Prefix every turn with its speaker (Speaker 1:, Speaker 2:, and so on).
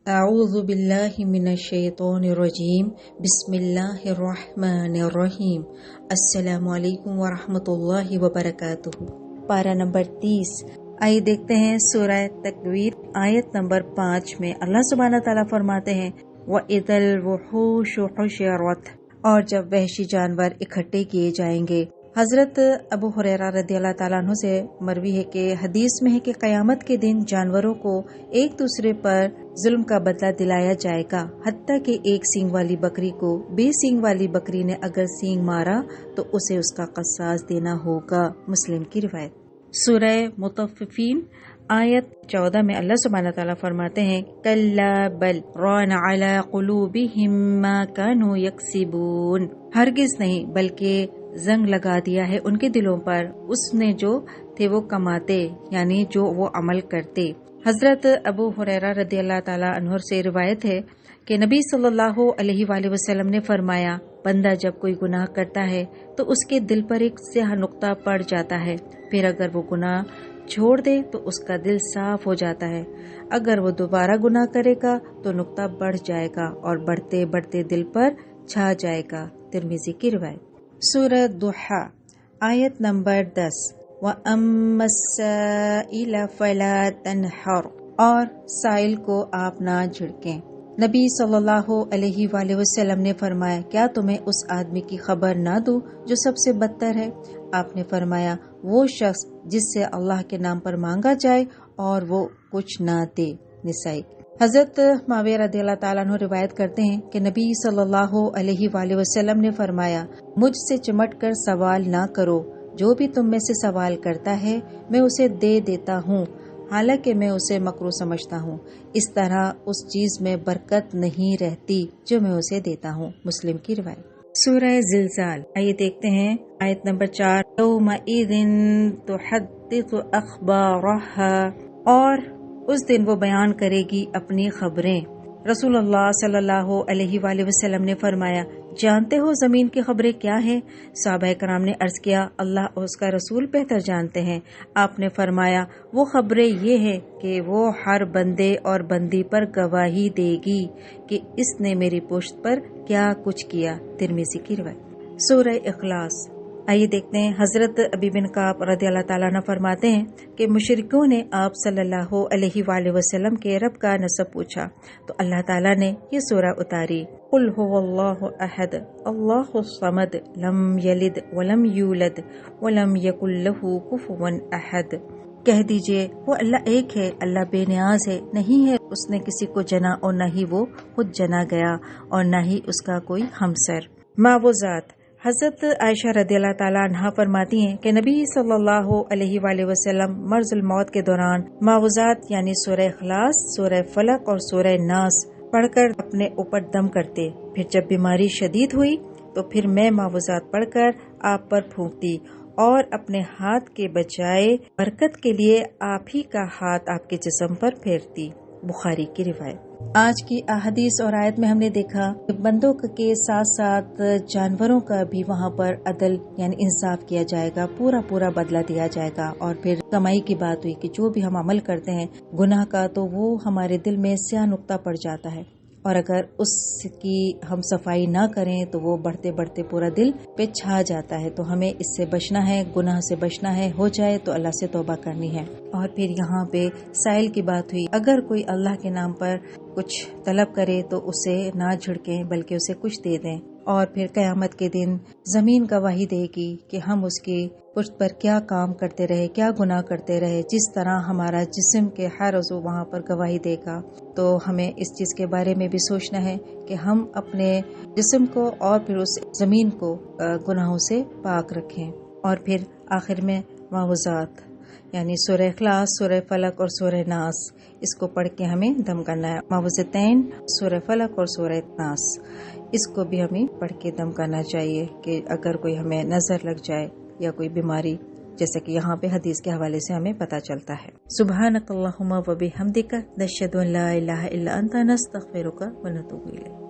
Speaker 1: اعوذ باللہ من الشیطان الرجیم بسم اللہ الرحمن الرحیم السلام علیکم ورحمۃ اللہ وبرکاتہ۔ پارہ نمبر 30۔ آئیے دیکھتے ہیں سورہ تکویر آیت نمبر 5 میں اللہ سبحانہ تعالیٰ فرماتے ہیں وَإِذَا الْوُحُوشُ حُشِرَتْ، اور جب وحشی جانور اکٹھے کیے جائیں گے۔ حضرت ابو ہریرہ رضی اللہ تعالیٰ عنہ سے مروی ہے کہ حدیث میں ہے کہ قیامت کے دن جانوروں کو ایک دوسرے پر ظلم کا بدلہ دلایا جائے گا، حتیٰ کہ ایک سینگ والی بکری کو بے سینگ والی بکری نے اگر سینگ مارا تو اسے اس کا قصاص دینا ہوگا، مسلم کی روایت۔ سورہ مطففین آیت 14 میں اللہ سبحانہ تعالیٰ فرماتے ہیں کلا بل ران علی قلوبہم ما کانوا یکسبون، ہرگز نہیں بلکہ زنگ لگا دیا ہے ان کے دلوں پر اس نے جو تھے وہ کماتے، یعنی جو وہ عمل کرتے۔ حضرت ابو ہریرہ رضی اللہ تعالیٰ عنہ سے روایت ہے کہ نبی صلی اللہ علیہ وآلہ وسلم نے فرمایا بندہ جب کوئی گناہ کرتا ہے تو اس کے دل پر ایک سیاہ نقطہ پڑ جاتا ہے، پھر اگر وہ گناہ چھوڑ دے تو اس کا دل صاف ہو جاتا ہے، اگر وہ دوبارہ گناہ کرے گا تو نقطہ بڑھ جائے گا اور بڑھتے بڑھتے دل پر چھا جائے گا، ترمذی کی روایت۔ سورہ ضحیٰ آیت نمبر 10 وَأَمَّا السَّائِلَ فَلَا تَنْحَرْ، اور سائل کو آپ نہ جھڑکیں۔ نبی صلی اللہ علیہ وآلہ وسلم نے فرمایا کیا تمہیں اس آدمی کی خبر نہ دوں جو سب سے بدتر ہے؟ آپ نے فرمایا وہ شخص جس سے اللہ کے نام پر مانگا جائے اور وہ کچھ نہ دے، نسائی۔ حضرت معاویہ رضی اللہ تعالیٰ عنہ روایت کرتے ہیں کہ نبی صلی اللہ علیہ وآلہ وسلم نے فرمایا مجھ سے چمٹ کر سوال نہ کرو، جو بھی تم میں سے سوال کرتا ہے میں اسے دے دیتا ہوں، حالانکہ میں اسے مکروہ سمجھتا ہوں، اس طرح اس چیز میں برکت نہیں رہتی جو میں اسے دیتا ہوں، مسلم کی روایت۔ سورہ زلزال آئیے دیکھتے ہیں آیت نمبر 4 یومئذ تحدث اخبارها، اور اس دن وہ بیان کرے گی اپنی خبریں۔ رسول اللہ صلی اللہ علیہ وآلہ وسلم نے فرمایا جانتے ہو زمین کی خبریں کیا ہیں؟ صحابہ کرام نے عرض کیا اللہ اور اس کا رسول بہتر جانتے ہیں۔ آپ نے فرمایا وہ خبریں یہ ہیں کہ وہ ہر بندے اور بندی پر گواہی دے گی کہ اس نے میری پشت پر کیا کچھ کیا، ترمذی کی روایت۔ سورہ اخلاص آئیے دیکھتے ہیں حضرت ابی بن کعب رضی اللہ تعالیٰ عنہ فرماتے ہیں کہ مشرکوں نے آپ صلی اللہ علیہ وآلہ وسلم کے رب کا نسب پوچھا تو اللہ تعالیٰ نے یہ سورہ اتاری قل هو اللہ احد اللہ الصمد لم یلد ولم یولد ولم یکن لہ کفوا احد، کہہ دیجئے وہ اللہ ایک ہے، اللہ بے نیاز ہے، نہیں ہے اس نے کسی کو جنا اور نہ ہی وہ خود جنا گیا اور نہ ہی اس کا کوئی ہمسر۔ معوذات حضرت عائشہ رضی اللہ تعالیٰ عنہا فرماتی ہیں کہ نبی صلی اللہ علیہ وآلہ وسلم مرض الموت کے دوران معوذات یعنی سورہ اخلاص، سورہ فلق اور سورہ ناس پڑھ کر اپنے اوپر دم کرتے، پھر جب بیماری شدید ہوئی تو پھر میں معوذات پڑھ کر آپ پر پھونکتی اور اپنے ہاتھ کے بجائے برکت کے لیے آپ ہی کا ہاتھ آپ کے جسم پر پھیرتی، بخاری کی روایت۔ آج کی احادیث اور آیت میں ہم نے دیکھا کہ بندوں کے ساتھ ساتھ جانوروں کا بھی وہاں پر عدل یعنی انصاف کیا جائے گا، پورا بدلہ دیا جائے گا، اور پھر کمائی کی بات ہوئی کہ جو بھی ہم عمل کرتے ہیں گناہ کا تو وہ ہمارے دل میں سیاہ نقطہ پڑ جاتا ہے، اور اگر اس کی ہم صفائی نہ کریں تو وہ بڑھتے بڑھتے پورا دل پہ چھا جاتا ہے، تو ہمیں اس سے بچنا ہے، گناہ سے بچنا ہے، ہو جائے تو اللہ سے توبہ کرنی ہے۔ اور پھر یہاں پہ سائل کی بات ہوئی، اگر کوئی اللہ کے نام پر کچھ طلب کرے تو اسے نہ جھڑکیں بلکہ اسے کچھ دے دیں، اور پھر قیامت کے دن زمین گواہی دے گی کہ ہم اس کی پشت پر کیا کام کرتے رہے، کیا گناہ کرتے رہے، جس طرح ہمارا جسم کے ہر عضو وہاں پر گواہی دے گا۔ تو ہمیں اس چیز کے بارے میں بھی سوچنا ہے کہ ہم اپنے جسم کو اور پھر اس زمین کو گناہوں سے پاک رکھیں۔ اور پھر آخر میں معوذات یعنی سورہ اخلاص، سورہ فلق اور سورہ ناس، اس کو پڑھ کے ہمیں دم کرنا ہے۔ معوذتین، سورہ فلق اور سورہ ناس، اس کو بھی ہمیں پڑھ کے دم کرنا چاہیے کہ اگر کوئی ہمیں نظر لگ جائے یا کوئی بیماری، جیسا کہ یہاں پہ حدیث کے حوالے سے ہمیں پتہ چلتا ہے۔ سبحانک اللہم و بحمدک نشہد ان لا الہ الا انت نستغفرک و نتوب الیک۔